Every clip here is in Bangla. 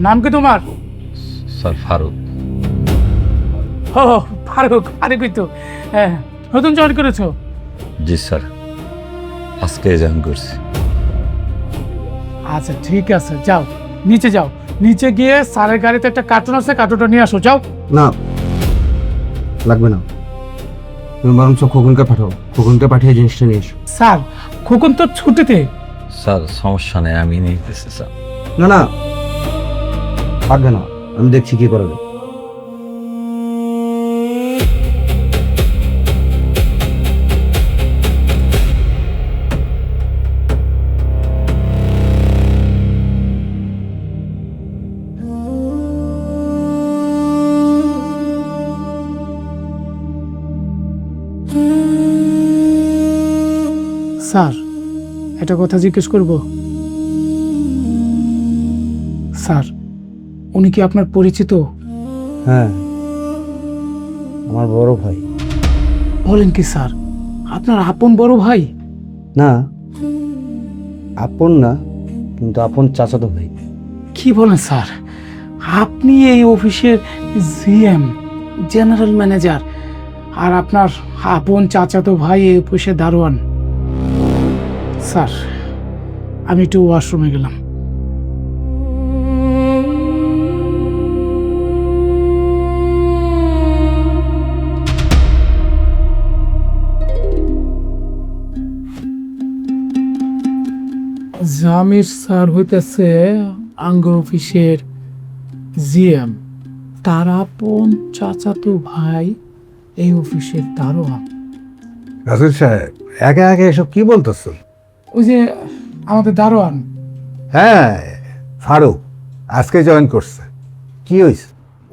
নাম কি তোমার? স্যার ফারুক। ও ফারুক, ফারুকই তো। হ্যাঁ, নতুন জয়েন করেছো? জি স্যার, আজকে জয়েন করছি। আচ্ছা ঠিক আছে, যাও নিচে যাও, নিচে গিয়ে স্যারের গাড়িতে একটা কার্টুন আছে, কার্টুনটা নিয়ে আসো, যাও। না লাগবে না, তুমি বরঞ্চ খোকনকে পাঠাও, খোকনকে পাঠিয়ে জিনিসটা নিয়ে এসো। স্যার খোকন তো ছুটিতে। স্যার সমস্যা নেই, আমি নিয়ে গেছি স্যার। না না লাগবে না, আমি দেখছি কি করা যায়। স্যার একটা কথা জিজ্ঞেস করব? স্যার উনি কি আপনার পরিচিত? হ্যাঁ, আমার বড় ভাই। বলেন কি স্যার, আপনার আপন বড় ভাই? না, আপন না, কিন্তু আপন চাচাতো ভাই। কি বলেন স্যার, আপনি এই অফিসের জিএম, জেনারেল ম্যানেজার, আর আপনার আপন চাচাতো ভাই এই অফিসে দারোয়ান। স্যার আমি একটু ওয়াশরুমে গেলাম। জামির স্যার হইতেছে আঙ্গ অফিসের জিএম, তার আপন চাচাতো ভাই এই অফিসের দারোয়ান। রাসেল সাহেব, একে একে এসব কি বলতেছেন? ওই যে আমাদের দারোয়ান। হ্যাঁ, ফারুক আজকে জয়েন করছে। কি হয়েছে?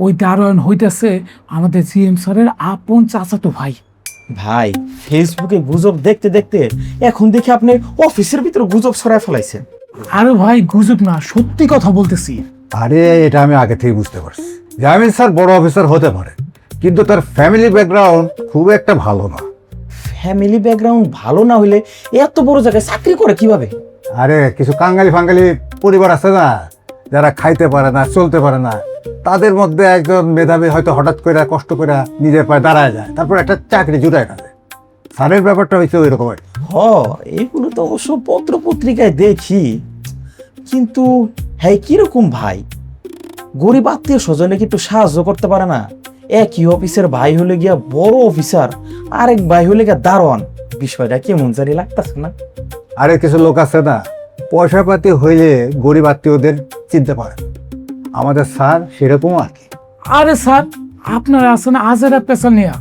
ওই দারোয়ান হইতেছে আমাদের জিএম স্যারের আপন চাচাতো ভাই। ভাই ফেসবুকে গুজব দেখতে দেখতে এখন দেখি আপনি অফিসের ভিতরে গুজব ছড়ায় ফেলাইছেন। আরে ভাই গুজব না, সত্যি কথা বলতেছি। আরে এটা আমি আগে থেকে বুঝতে পারছি। জামিল স্যার বড় অফিসার হতে পারে, কিন্তু তার ফ্যামিলি ব্যাকগ্রাউন্ড খুব একটা ভালো না। ফ্যামিলি ব্যাকগ্রাউন্ড ভালো না হলে এত বড় জায়গায় চাকরি করে কিভাবে? আরে কিছু কাঙ্গালি ফাঙ্গালি পরিবার আছে না, যারা খাইতে পারে না, চলতে পারে না, তাদের মধ্যে একজন মেধাবী হয়তো হঠাৎ করে কষ্ট করে নিজের পায়ে দাঁড়ায় যায়, তারপর একটা চাকরি জুটায় না। স্যারের ব্যাপারটা হয়েছে ওই রকম। এইগুলো তো অবশ্য পত্র পত্রিকায় দেখি, কিন্তু হ্যাঁ কিরকম ভাই, গরিব আত্মীয় স্বজনে কি একটু সাহায্য করতে পারে না? একই অফিসের ভাই হলে গিয়া বড় অফিসার, আরেক ভাই হলে গিয়া দারোয়ান, বিষয়টা কেমন জানি লাগতেছে না? আরে কিছু লোক আছে না, পয়সা পাতি হইলে গরিব আত্মীয়দের চিনতে পারে। আমাদের স্যার সেরকম আর কি। আরে স্যার আপনারা আছেন আজেরা পেশা নিয়া,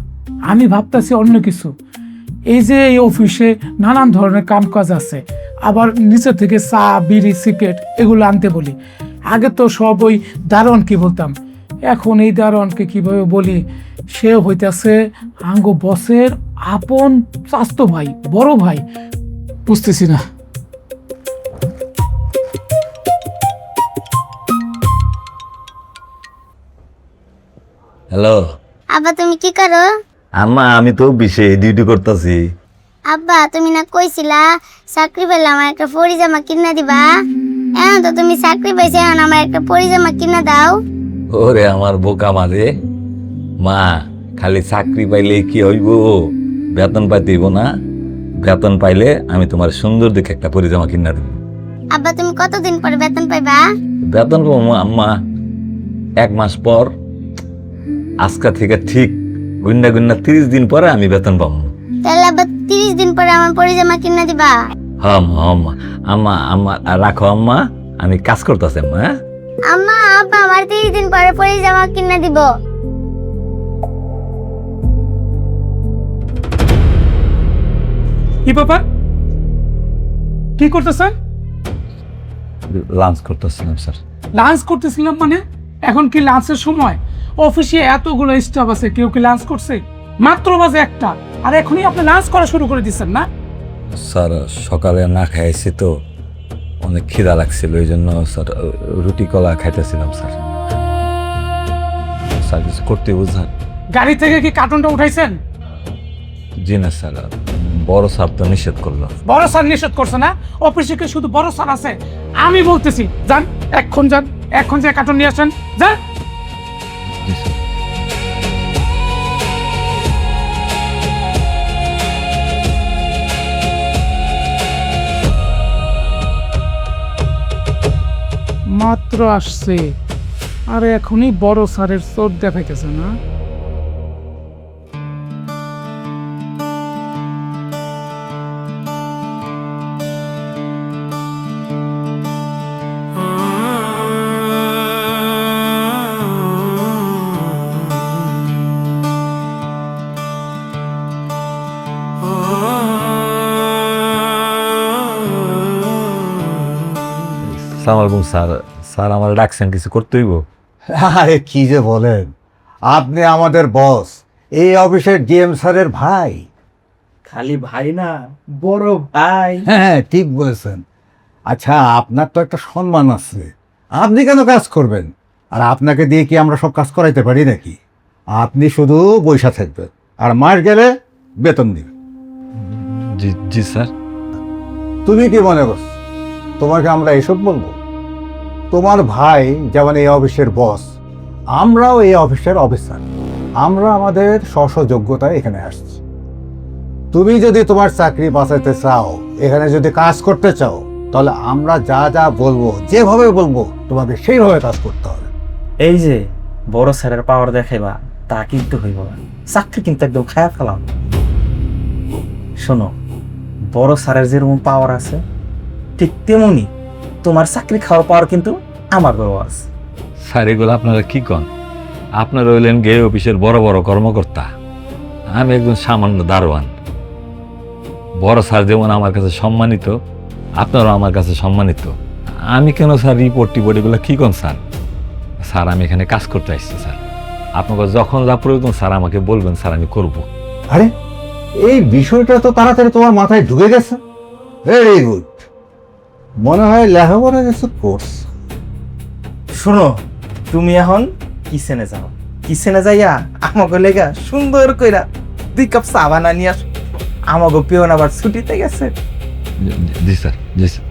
আমি ভাবতেছি অন্য কিছু। এই যে এই অফিসে নানান ধরনের কাম কাজ আছে, আবার নিচে থেকে চা বিড়ি সিগারেট এগুলো আনতে বলি। আগে তো সব ওই দারোয়ানকে বলতাম, এখন এই দারোয়ানকে কিভাবে বলি? সে হইতেছে আঙ্গ বসের আপন চাস্তো ভাই, বড় ভাই, বুঝতেছি না। হ্যালো আব্বা তুমি কি করো? আম্মা, আমি তো অফিসে ডিউটি করতেছি। আব্বা তুমি না কইছিলা চাকরি পেলে আমার একটা পরিজামা কিনা দিবা, এখন তো তুমি চাকরি পাইছো, এখন আমার একটা পরিজামা কিনা দাও। ওরে আমার বোকা মারে, মা খালি চাকরি পাইলে কি হইব? বেতন পাইতে হইব না? বেতন পাইলে আমি তোমার সুন্দর দেখে একটা পরিজামা কিনা দেব। আব্বা তুমি কতদিন পরে বেতন পাইবা? বেতন পাবো আম্মা 1 মাস পর। আজকা থেকে ঠিক গুন্না গুন্না 30 দিন পরে আমি বেতন পাবো। তাহলে আব্বা 30 দিন পরে আমার পরিজামা কিনা দিবা? হ্যাঁ আম্মা, আম্মা আম্মা রাখো আম্মা, আমি কাজ করতেছি আম্মা। হ্যাঁ? আম্মা আব্বা আমার 30 দিন পরে পরিজামা কিনা দিব। কি ব্যাপার, কি করতেছেন? লাঞ্চ করতেছিলাম স্যার। লাঞ্চ করতেছিলাম মানে? এখন কি লাঞ্চের সময়? অফিসে এতগুলো স্টাফ আছে, কেউ কি লাঞ্চ করছে? মাত্র বাজে 1টা, আর এখনই আপনি লাঞ্চ করা শুরু করে দিচ্ছেন না? স্যার সকালে না খাইছি তো অনেক খিদা লাগছিল, ওই জন্য স্যার রুটি কলা খাইতেছিলাম স্যার। স্যার কিছু করতে বুঝান। গাড়ি থেকে কি কার্টুনটা উঠাইছেন? জি না স্যার, বড় স্যার তো নিষেধ করলো। বড় স্যার নিষেধ করছে না? অফিসে কি শুধু বড় স্যার আছে? আমি বলতেছি যান এখন যান, এখন যে কার্টুন নিয়ে আসেন, যা। জি স্যার। মাত্র আসছে, আর এখনই বড় স্যারের চোট দেখাইতেছে না। সালাম আলাইকুম স্যার। স্যার আমার ডাকছেন, কিছু করতে হইব? আরে কি যে বলেন, আপনি আমাদের বস, এই অফিসের ডিএম স্যারের ভাই। খালি ভাই না, বড় ভাই। হ্যাঁ, ঠিক বলেছেন। আচ্ছা, আপনার তো একটা সম্মান আছে, আপনি কেন কাজ করবেন? আর আপনাকে দিয়ে কি আমরা সব কাজ করাইতে পারি নাকি? আপনি শুধু বৈশা থাকবেন, আর মাস গেলে বেতন দিবেন। জি জি স্যার। তুমি কি মনে করছো তোমাকে আমরা এসব বলবো? তোমার ভাই যেমন এই অফিসের বস, আমরাও এই অফিসের অফিসার। আমরা আমাদের স্ব যোগ্যতায় এখানে আসছি। তুমি যদি তোমার চাকরি বাঁচাতে চাও, এখানে যদি কাজ করতে চাও, তাহলে আমরা যা যা বলবো, যেভাবে বলবো, তোমাকে সেইভাবে কাজ করতে হবে। এই যে বড় স্যারের পাওয়ার দেখাইবা, তা কিন্তু হইব না। চাকরি কিন্তু একদম খায়া ফেলাম। শোনো, বড় স্যারের যেরকম পাওয়ার আছে, ঠিক তেমনি তোমার চাকরি খাওয়ার পাওয়ার কিন্তু আমার বড় আছে। স্যার এগুলো আপনারা কি কন? আপনারা হইলেন গে অফিসের বড় বড় কর্মকর্তা, আমি একজন সামান্য দারোয়ান। বড় স্যার যেমন আমার কাছে সম্মানিত, আপনারাও আমার কাছে সম্মানিত। আমি কেন স্যার রিপোর্ট টিপোর্ট এগুলো কি কন স্যার? স্যার আমি এখানে কাজ করতে আসছি স্যার। আপনাকে যখন যা প্রয়োজন স্যার আমাকে বলবেন, স্যার আমি করব। আরে, এই বিষয়টা তো তাড়াতাড়ি তোমার মাথায় ঢুকে গেছে। ভেরি গুড, মনে হয় লেখাপড়া কিছু কোর্স। শোনো, তুমি এখন কিচেনে যাও, কিচেনে যাইয়া আমাকে লেগা সুন্দর কইরা 2 কাপ চা বানা নিয়ে আস। আমাকে পিওন আবার ছুটিতে গেছে। জি স্যার, জি স্যার।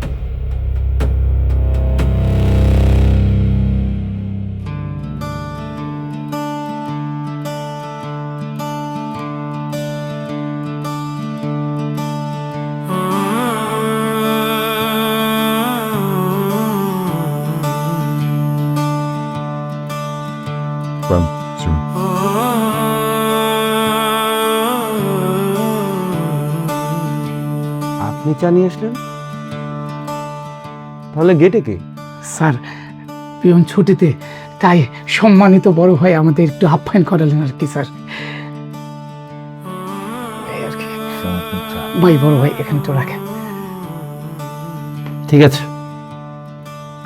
আপনি চা নিয়ে আসলেন, তাহলে গেটে কে? স্যার, পিয়ন ছুটিতে, তাই সম্মানিত বড় ভাই আমাদের একটু আপ্যায়ন করালেন আর কি স্যার। এই আর কি। ভাই, বড় ভাই এখানে তো রাখেন। ঠিক আছে,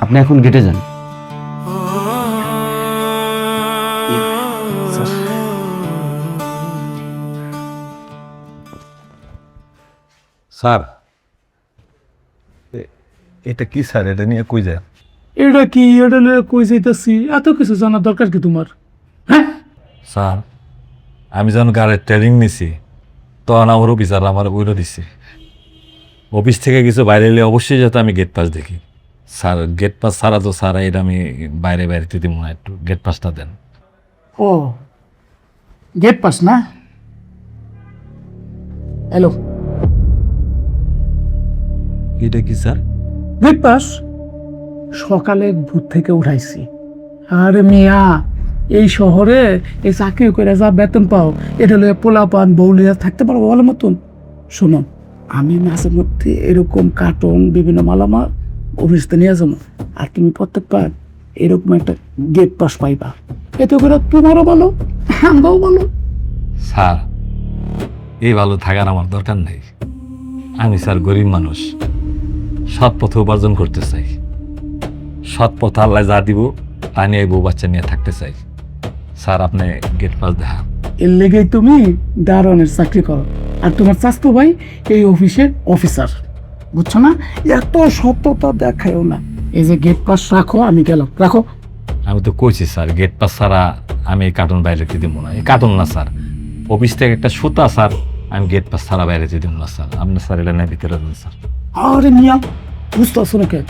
আপনি এখন গেটে যান। স্যার এটা কি স্যার? এটা নিয়ে কই যায়? এটা কি, এটা লইয়া কই যাইতাছি? এত কিছু জানার দরকার কি তোমার? হ্যাঁ স্যার, আমি যখন গাড়ির ট্রেনিং নিছি, তখন আমার অফিসার আমার বইটা দিচ্ছে। অফিস থেকে কিছু বাইরে এলে অবশ্যই যাতে আমি গেট পাস দেখি। স্যার গেট পাস ছাড়া তো স্যার এটা আমি বাইরে বাইরে দিব না, একটু গেট পাসটা দেন। ও, গেট পাস না? হ্যালো, এটা কি স্যার? গেট পাস সকালে ভূত থেকে উঠাইছি। আরে মিয়া, এই শহরে এই চাকরি করে যা বেতন পাও, এটা লইয়া পোলা পান বউলিয়া থাকতে পারবো ভালো মতন? শোনো, আমি মাঝে মধ্যে এরকম কার্টন বিভিন্ন মালামাল অফিসতে নিয়ে যাবো, আর তুমি প্রত্যেকবার এরকম একটা গেট পাস পাইবা। এতে করে তোমারও ভালো, আমরাও ভালো। স্যার এই ভালো থাকার আমার দরকার নেই। আমি স্যার গরিব মানুষ, সৎ পথে উপার্জন করতে চাই। সৎ পথে আল্লাহ যা দিব তা নিয়ে বউ বাচ্চা নিয়ে থাকতে চাই। স্যার আপনি গেট পাস দেখান। এর লেগেই তুমি দারোয়ানের চাকরি করো, আর তোমার চাচতো ভাই এই অফিসের অফিসার, বুঝছো না? এত সততা দেখায়ও না। এই যে গেট পাস রাখো, আমি গেলাম, রাখো। আমি তো কইছি স্যার, গেট পাস ছাড়া আমি এই কার্টুন বাইরে রেখে দিব না। এই কার্টুন না স্যার, অফিস থেকে একটা সুতা স্যার, আমি গেট পাস ছাড়া বাইরে যেতে দিব না স্যার। আপনি স্যার এটা নেই ভিতরে দেন স্যার। আরে মিয়া, বুঝতে পারছো না কে?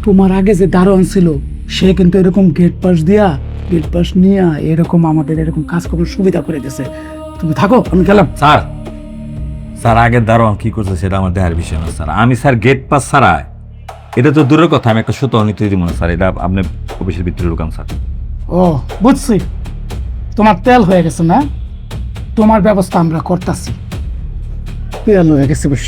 তোমার আগে যে দারোয়ান ছিল সে কিন্তু এরকম গেট পাস নিয়ে এরকম আমাদের এরকম কাজ করার সুবিধা করে দিয়েছে। তুমি থাকো, আমি গেলাম। স্যার স্যার আগের দারোয়ান কি করছে সেটা আমার দেখার বিষয় না স্যার। আমি স্যার গেট পাস ছাড়া, এটা তো দূরের কথা, আমি একটা সত্য অনিত দিব না স্যার। এটা আপনি অফিসের ভিতরে ঢুকান স্যার। ও বুঝছি, তোমার তেল হয়ে গেছে না? তোমার ব্যবস্থা আমরা করতেছি। তেল হয়ে গেছে বেশ।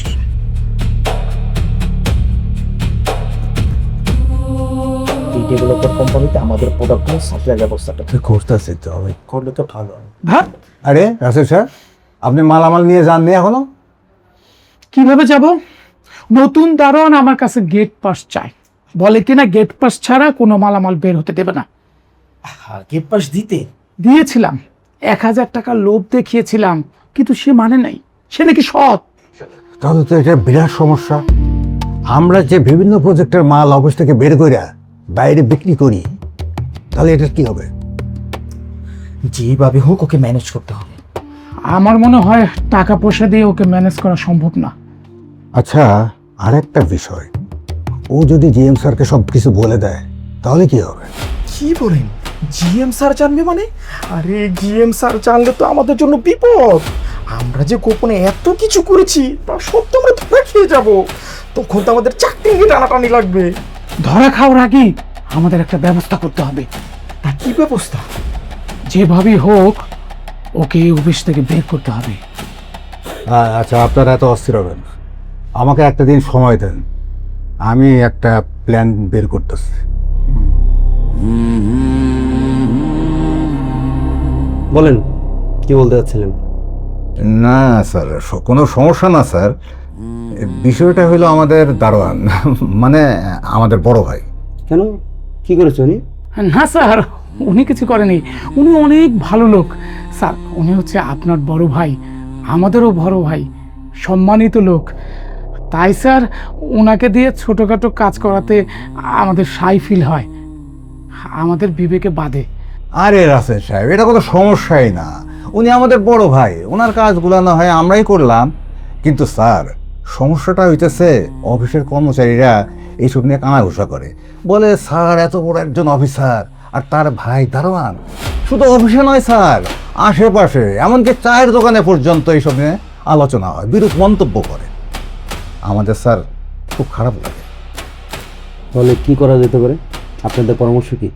এই ডেভেলপার কোম্পানিতে আমাদের প্রোডাক্টগুলো সাপ্লাই ব্যবস্থাটা করতেছে তো আমি। করলে তো ভালো হয়। ভাত আরে রাসেল স্যার, আপনি মালামাল নিয়ে যাননি এখনো? কিভাবে যাব? নতুন দারোয়ান আমার কাছে গেট পাস চাই, বলে কিনা গেট পাস ছাড়া কোনো মালামাল বের হতে দেবে না। গেট পাস দিতে দিয়েছিলাম, 1000 টাকা লোভ দেখিয়েছিলাম, কিন্তু সে মানে নাই। সে নাকি সৎ। তাহলে তো এটা বিরাট সমস্যা। আমরা যে বিভিন্ন প্রজেক্টের মাল অফিস থেকে বের কইরা বাইরে বিক্রি করি, তাহলে এটা কি হবে? যেভাবে হোক ওকে ম্যানেজ করতে হবে। আমার মনে হয় টাকা পয়সা দিয়ে ওকে ম্যানেজ করা সম্ভব না। আচ্ছা, আরেকটা বিষয়, ও যদি জিএম স্যারকে সব কিছু বলে দেয় তাহলে কি হবে? কি বলেন? জিএম স্যার জানবে মানে? আরে জিএম স্যার জানলে তো আমাদের জন্য বিপদ। আমরা যে গোপনে এত কিছু করেছি তা সব তো আমরা ধরা খেয়ে যাব। তখন তো আমাদের চাকরি নিয়ে টানাটানি লাগবে। ধরা খাওয়ার আগে আমাদের একটা ব্যবস্থা করতে হবে। তা কি ব্যবস্থা? যেভাবেই হোক ওকে এই অফিস থেকে বের করতে হবে। আচ্ছা, আপনারা এত অস্থির হবেন না। আমাকে একটা দিন সময় দেন, আমি একটা প্ল্যান বের করতেছি। বলেন, কি বলতে চাচ্ছিলেন? না স্যার, কোনো সমস্যা না স্যার। বিষয়টা হলো আমাদের দারোয়ান, মানে আমাদের বড় ভাই। কেন, কি করেছে উনি? না স্যার, উনি কিছু করেনি। উনি অনেক ভালো লোক স্যার। উনি হচ্ছে আপনার বড় ভাই, আমাদেরও বড় ভাই, সম্মানিত লোক। তাই স্যার ওনাকে দিয়ে ছোটোখাটো কাজ করাতে আমাদের সাই ফিল হয়, আমাদের বিবেকে বাধে। আরে রাসেল সাহেব, এটা কোনো সমস্যাই না। উনি আমাদের বড় ভাই, ওনার কাজগুলো না হয় আমরাই করলাম। কিন্তু স্যার, সমস্যাটা হইতেছে অফিসের কর্মচারীরা এইসব নিয়ে কানাঘুষা করে, বলে স্যার এত বড় একজন অফিসার আর তার ভাই দারোয়ান। শুধু অফিসে নয় স্যার, আশেপাশে এমনকি চায়ের দোকানে পর্যন্ত এইসব নিয়ে আলোচনা হয়, বিরূপ মন্তব্য করে। আমাদের স্যার খুব খারাপ লাগে। তাহলে কি করা যেতে পারে? আপনাদের পরামর্শ কি?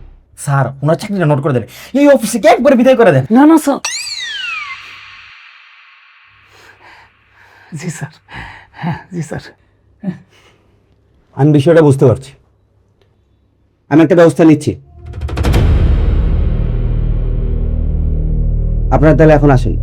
স্যার ওনার চাকরিটা নোট করে দেন, এই অফিসে একবারে বিদায় করে দেন। না না স্যার। জি স্যার, হ্যাঁ জি স্যার। আমি বিষয়টা বুঝতে পারছি, আমি একটা ব্যবস্থা নিচ্ছি। আপনারা তাহলে এখন আসেন।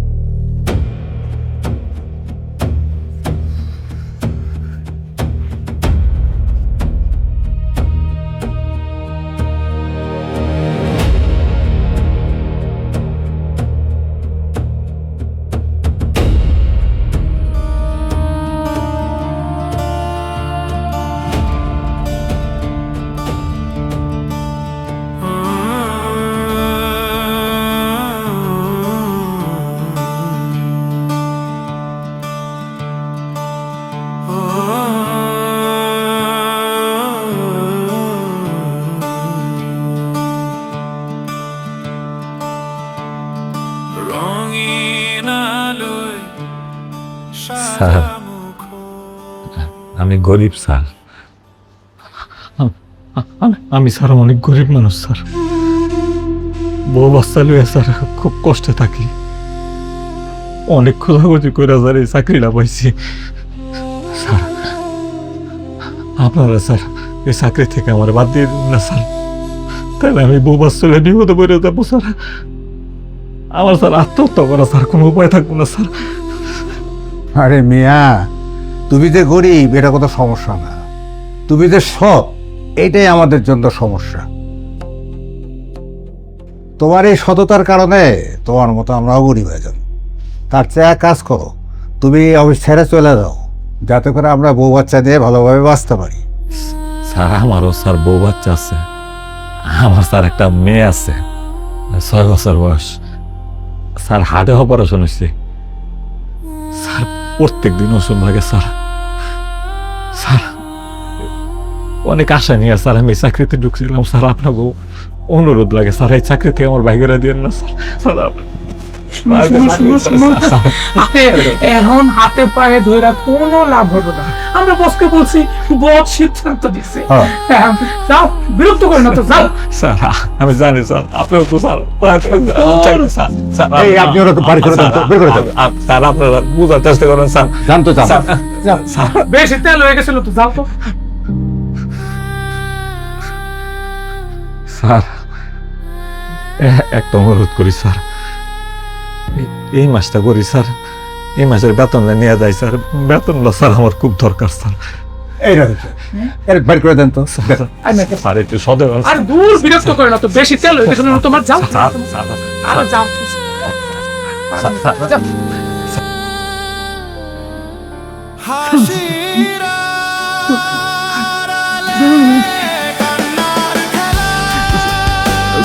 স্যার আমি গরিব স্যার। আমি স্যার অনেক গরিব মানুষ স্যার। বউ বাচ্চা লইয়া স্যার খুব কষ্টে থাকি। অনেক খোঁজাখুঁজি করে স্যার এই চাকরিটা পাইছি স্যার। আপনারা স্যার এই চাকরি থেকে আমার বাদ দিয়ে দিন না স্যার, তাহলে আমি বউ বাচ্চা লইয়া বিপদে পড়ে যাবো স্যার। আমার স্যার আত্মহত্যা করা স্যার কোনো উপায় থাকবো না স্যার। আরে মিয়া, তুমি যে গরিব এটা কোনো সমস্যা না, তুমি যে সৎ এটাই আমাদের জন্য সমস্যা। তোমার এই সততার কারণে তোমার মতো আমরাও গরিব হয়ে যাব। তার চেয়ে এক কাজ করো, তুমি অফিস ছেড়ে চলে যাও, যাতে করে আমরা বউ বাচ্চা নিয়ে ভালোভাবে বাঁচতে পারি। স্যার আমারও স্যার বউ বাচ্চা আছে, আমার স্যার একটা মেয়ে আছে 6 বছর বয়স। স্যার হার্টে অপারেশন হয়েছে প্রত্যেক দিন ওষুধ লাগে স্যার। স্যার অনেক আশা নিয়ে স্যার আমি এই চাকরিতে ঢুকছিলাম স্যার, আপনাকে অনুরোধ লাগে স্যার এই চাকরি থেকে আমার বাইরে দিয়ে না স্যার। স্যার, এখন হাতে পায়ে ধরে কোনো লাভ হবে না। আমরা বসকে বলছি, বস সিদ্ধান্ত দিচ্ছে। যাও, বিরক্ত করে না তো, যাও। স্যার আমি জানি স্যার, আপনিও তো স্যার এই আপনি ওরা তো বাড়ি করে দেন তো, বের করে দেন। স্যার আপনারা বোঝার চেষ্টা করেন স্যার। জানতো চান যাও। বেশি তেল হয়ে গেছিল তো, যাও তো। স্যার একটা অনুরোধ করি স্যার, এই মাসটা করি স্যার, এই মাসের বেতনটা নিয়ে যায় স্যার, বেতনটা স্যার আমার খুব দরকার স্যার। এই রয়েছে এর বাড়ি করে দেন তো। স্যার একটু সদয় হন। আর দূর, বিরক্ত করে না তো, বেশি তেল হয়ে গেছিল তোমার, যাও। স্যার স্যার আরে যাও। যাও।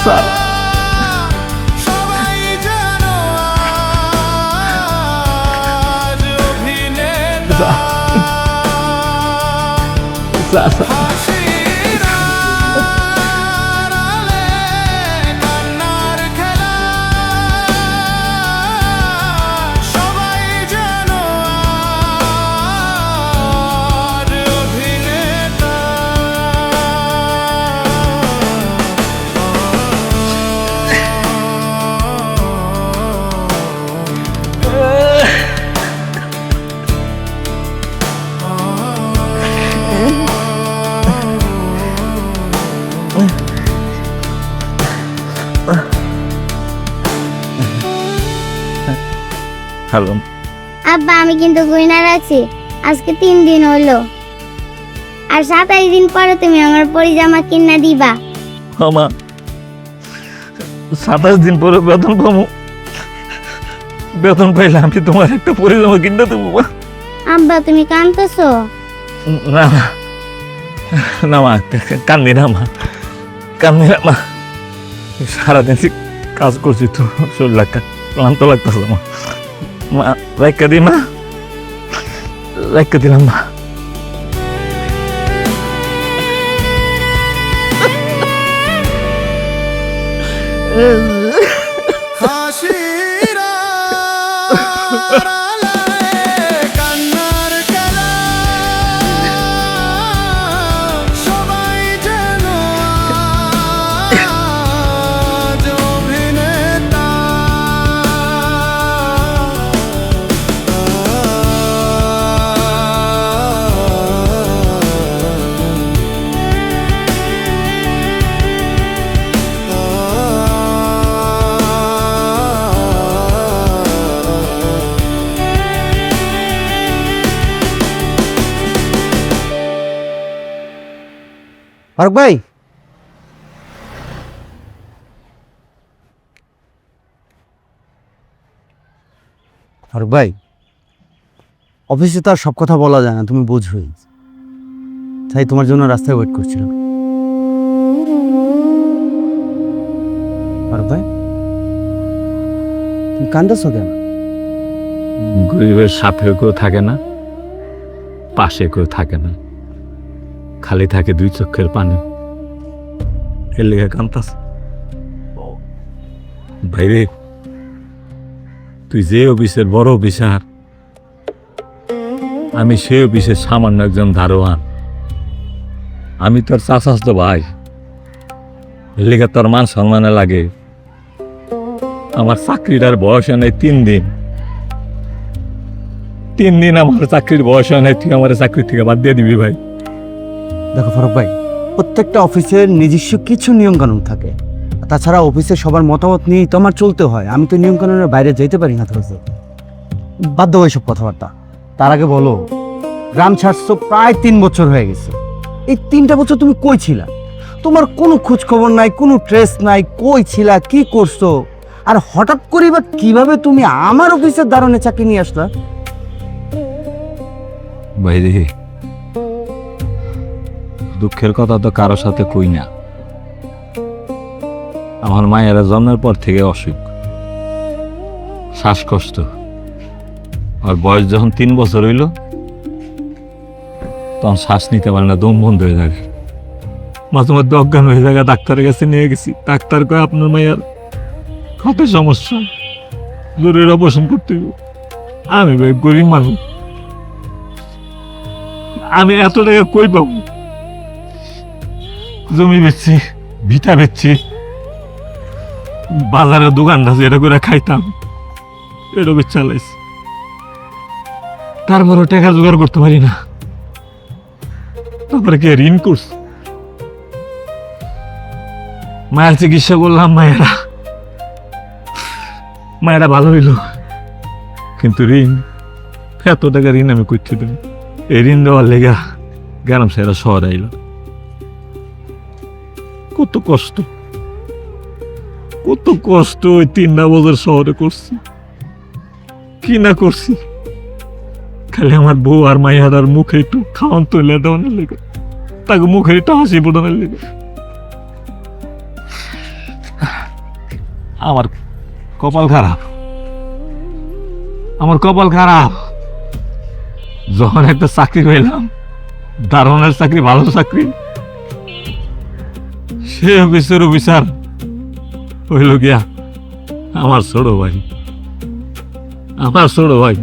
স্যার হ্যালো আব্বা, আমি কিন্তু গয়না রাখছি, আজকে 3 দিন হলো, আর 27 দিন পরে তুমি আমার পরিজামা কিনা দিবা। মামা 27 দিন পরে বেতন পাবো, বেতন পাইলে আমি তোমার একটা পরিজামা কিনে দেবো। আব্বা, তুমি কাঁদতেছো? না না মা, কান্দি না মা, কান্দি না মা, সারাদিন কাজ করছি তো শরীর ক্লান্ত লাগতেছে মা। মা রাইকা দি মা, রাইকা দিলাম মা। ফারুক ভাই, ফারুক ভাই, অফিসে তো আর সব কথা বলা যায় না, তুমি বুঝোই, তাই তোমার জন্য রাস্তায় ওয়েট করছিলাম। ফারুক ভাই, তুমি কান্দাছো কেন? গরিবের সাথেও কেউ থাকে না, পাশে কেউ থাকে না, খালি থাকে 2 চোখের পানি, এর লেগে কান্তাস। ভাইরে, তুই যে অফিসের বড় অফিসার, আমি সেই অফিসের সামান্য একজন দারোয়ান। আমি তোর চাচাতো ভাই, এর লেগে তোর মান সম্মানে লাগে। আমার চাকরিটার বয়স নেই 3 দিন, 3 দিন আমার চাকরির বয়স নেই, তুই আমার চাকরি থেকে বাদ দিয়ে দিবি ভাই? দেখো ফারুক ভাই, প্রত্যেকটা অফিসের নিজস্ব কিছু নিয়মকানুন থাকে, তাছাড়া অফিসের সবার মতামত নিয়েই তো আমার চলতে হয়, আমি তো নিয়মকানুনের বাইরে যেতে পারি না। ধরো বাধ্য এইসব কথাবার্তা। তার আগে বলো, গ্রাম ছাড়ছো প্রায় 3 বছর হয়ে গেছে, এই 3টা বছর তুমি কই ছিলা? তোমার কোনো খোঁজ খবর নাই, কোনো ট্রেস নাই, কই ছিলা, কি করছো? আর হঠাৎ করে বা কিভাবে তুমি আমার অফিসের দারোয়ানে চাকরি নিয়ে আসলা? বাইরে দুঃখের কথা তো কারো সাথে কই না। আমার মায়েরা জন্মের পর থেকে অসুখ, শ্বাসকষ্ট, আর বয়স যখন 3 বছর হইল তখন শ্বাস নিতে পারে না, দম বন্ধ হয়ে যায়। মাঝে মধ্যে অজ্ঞান হয়ে জায়গা ডাক্তারের কাছে নিয়ে গেছি। ডাক্তার কয় আপনার মায়ের হাতের সমস্যা, জরুরি অপারেশন করতে হবে। আমি ভাই গরিব মানুষ, আমি এত টাকা কই পাবো? জমি বেচছি, ভিটা বেচছি, বাজারের দোকানটা যেটা করে খাইতাম এটা বেচ চালাইছি, তারপরও টাকা জোগাড় করতে পারি না। তারপরে কে ঋণ করছি, মায়ের চিকিৎসা করলাম, মায়েরা ভালো হইল, কিন্তু ঋণ, এত টাকা ঋণ আমি করতে দেব। এই ঋণ দেওয়ার লেগা গ্রাম সেরা শহর আইল। কত কষ্ট, কত কষ্ট ওই 3টা বছর শহরে করছি, কি না করছি। খালি আমার বউ আর মাইয়ার মুখে একটু খাওয়ান তুলে দেওয়ানোর লেগে, তাকে মুখে একটু হাসি ফোটানোর লেগে। আমার কপাল খারাপ, আমার কপাল খারাপ। যখন একটা চাকরি পেলাম, দারোয়ানের চাকরি, ভালো চাকরি, সে অফিসের অফিসার হইল গিয়া আমার ছোট ভাই, আমার ছোট ভাই।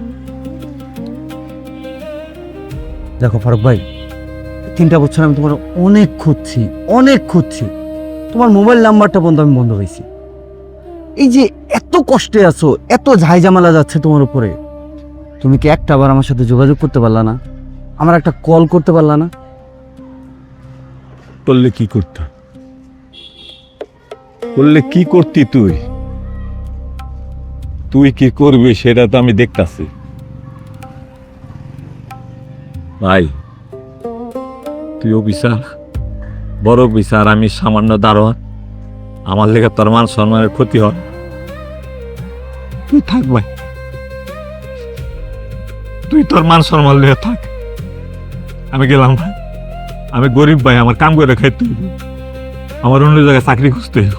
দেখো ফারুক ভাই, 3টা বছর আমি তোমার অনেক খুঁজছি, তোমার মোবাইল নাম্বারটা পর্যন্ত আমি বন্ধ হয়েছি। এই যে এত কষ্টে আছো, এত ঝাইঝামেলা যাচ্ছে তোমার উপরে, তুমি কি একটা বার আমার সাথে যোগাযোগ করতে পারলা না? আমার একটা কল করতে পারলা না? করলে কি করতাম, করলে কি করতি তুই? তুই কি করবি সেটা তো আমি দেখতাছি। ভাই, তুই অফিসার, বড় অফিসার, আমি সামান্য দারোয়ান, আমার লেগে তোর মান সম্মানের ক্ষতি হয়। তুই থাক ভাই, তুই তোর মান সম্মান লেগে থাক, আমি গেলাম ভাই। আমি গরিব ভাই, আমার কাম করে খাইতে হইব, আমার অন্য জায়গায় চাকরি খুঁজতে হইব।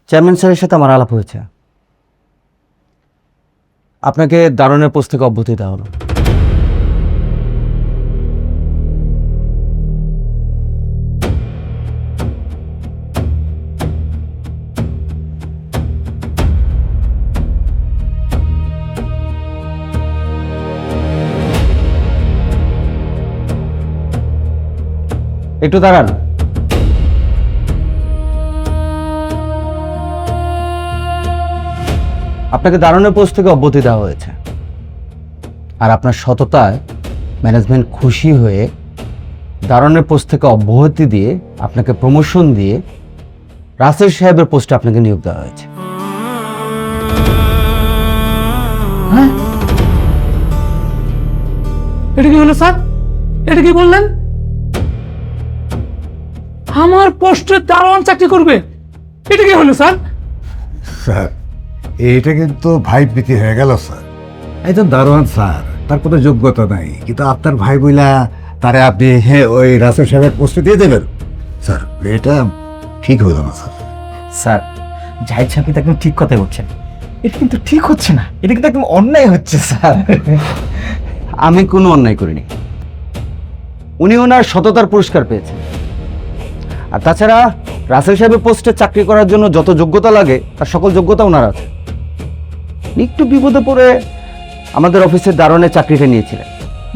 চেয়ারম্যান স্যারের সাথে আমার আলাপ হয়েছে, আপনাকে দারোয়ানের পোস্ট থেকে অব্যাহতি দেওয়া হলো। একটু দাঁড়ান। আপনাকে দারোয়ানের পোস্ট থেকে অব্যাহতি দেওয়া হয়েছে, আর আপনার সততায় ম্যানেজমেন্ট খুশি হয়ে দারোয়ানের পোস্ট থেকে অব্যাহতি দিয়ে আপনাকে প্রমোশন দিয়ে রাসেল সাহেবের পোস্টে আপনাকে নিয়োগ দেওয়া হয়েছে। হ্যাঁ, এটা কি হলো স্যার? এটা কি বললেন? আমার পোস্টে দারোয়ান চাকরি করবে? এটা কি হলো স্যার? স্যার, এইটা কিন্তু ভাই প্রীতি হয়ে গেল স্যার। একজন দারোয়ান স্যার, তার কোনো যোগ্যতা নাই, কিন্তু আপনার ভাই বইলা তারে আপনি ওই রাসেল সাহেবের পোস্টে দিয়ে দেবেন? স্যার, এটা ঠিক হইল না স্যার। স্যার, জাহিদ সাহেব কিন্তু একদম ঠিক কথাই বলছেন। এটা কিন্তু ঠিক হচ্ছে না, এটা কিন্তু একদম অন্যায় হচ্ছে স্যার। আমি কোনো অন্যায় করিনি, উনি ওনার সততার পুরস্কার পেয়েছেন। আর তাছাড়া রাসেল সাহেবের পোস্টে চাকরি করার জন্য যত যোগ্যতা লাগে তার সকল যোগ্যতা ওনার আছে। একটু বিপদে পড়ে আমাদের অফিসের দারোয়ানের চাকরিটা নিয়েছিলেন।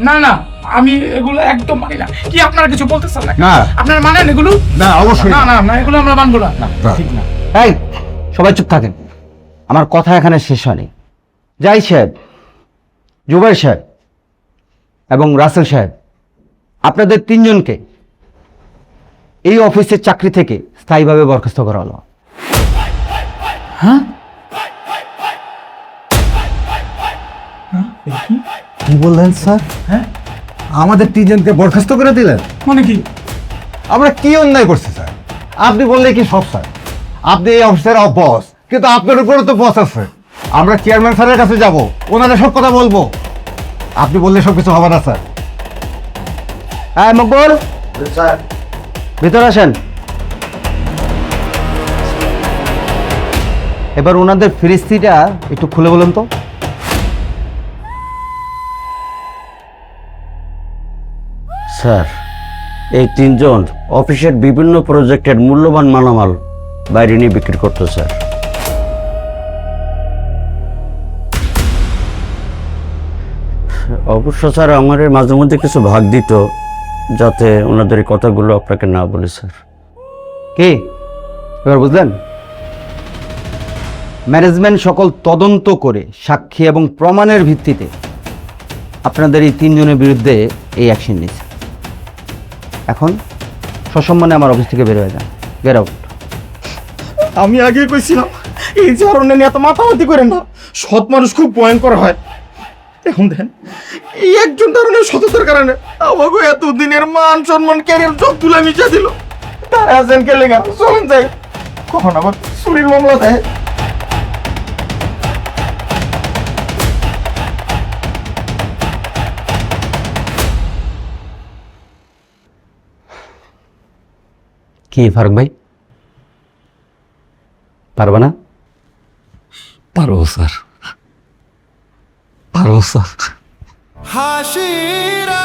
না না, আমি এগুলো একদম মানি না। কি আপনারা কিছু বলতেছেন না? না। আপনারা মানেন এগুলো? না, অবশ্যই না না না, এগুলো আমরা মানবো না। ঠিক না। এই, সবাই চুপ থাকেন, আমার কথা এখানে শেষ হয়নি। জাহিদ সাহেব, জুবাইর সাহেব এবং রাসেল সাহেব, আপনাদের 3জনকে এই অফিসের চাকরি থেকে স্থায়ীভাবে বরখাস্ত করা হলো। হ্যাঁ, কি বললেন স্যার? হ্যাঁ, আমাদের 3জনকে বরখাস্ত করে দিলেন? মানে কি? আমরা কি অন্যায় করছি স্যার? আপনি বললে কি সব স্যার? আপনি এই অফিসের বস, কিন্তু আপনার উপরে তো বস আছে। আমরা চেয়ারম্যান স্যারের কাছে যাব, ওনারা সব কথা বলবো। আপনি বললে সব কিছু হবে না স্যার। হ্যাঁ মকবুল, স্যার, ভিতরে আসেন। এবার ওনাদের ফিরিস্তিটা একটু খুলে বলুন তো। স্যার, এই তিনজন অফিসের বিভিন্ন প্রজেক্টের মূল্যবান মালামাল বাইরে নিয়ে বিক্রি করতো স্যার। অবশ্য স্যার আমার মাঝে মধ্যে কিছু ভাগ দিত, যাতে ওনাদের এই কথাগুলো আপনাকে না বলি স্যার। কি এবার বুঝলেন? ম্যানেজমেন্ট সকল তদন্ত করে সাক্ষী এবং প্রমাণের ভিত্তিতে আপনাদের এই তিনজনের বিরুদ্ধে এই অ্যাকশন নিয়েছে। এখন সসম্মানে আমার অফিস থেকে বের হয়ে যান। Get out. আমি আগে কইছিলাম এই ধরনের নিয়ে এত মাথামাতি করেন না, সৎ মানুষ খুব ভয়ঙ্কর হয়। এখন দেখেন এই একজন ধরনের সততার কারণে আমাকে এতদিনের মান সম্মান ক্যারিয়ার সব তুলে মিশে দিল। তারা আছেন কে লেগা চলেন যাই, কখন আবার চুরির মামলা দেয়। কি ফারুক ভাই, পারবা না? পারবো স্যার, পারবো স্যার। হাসিরা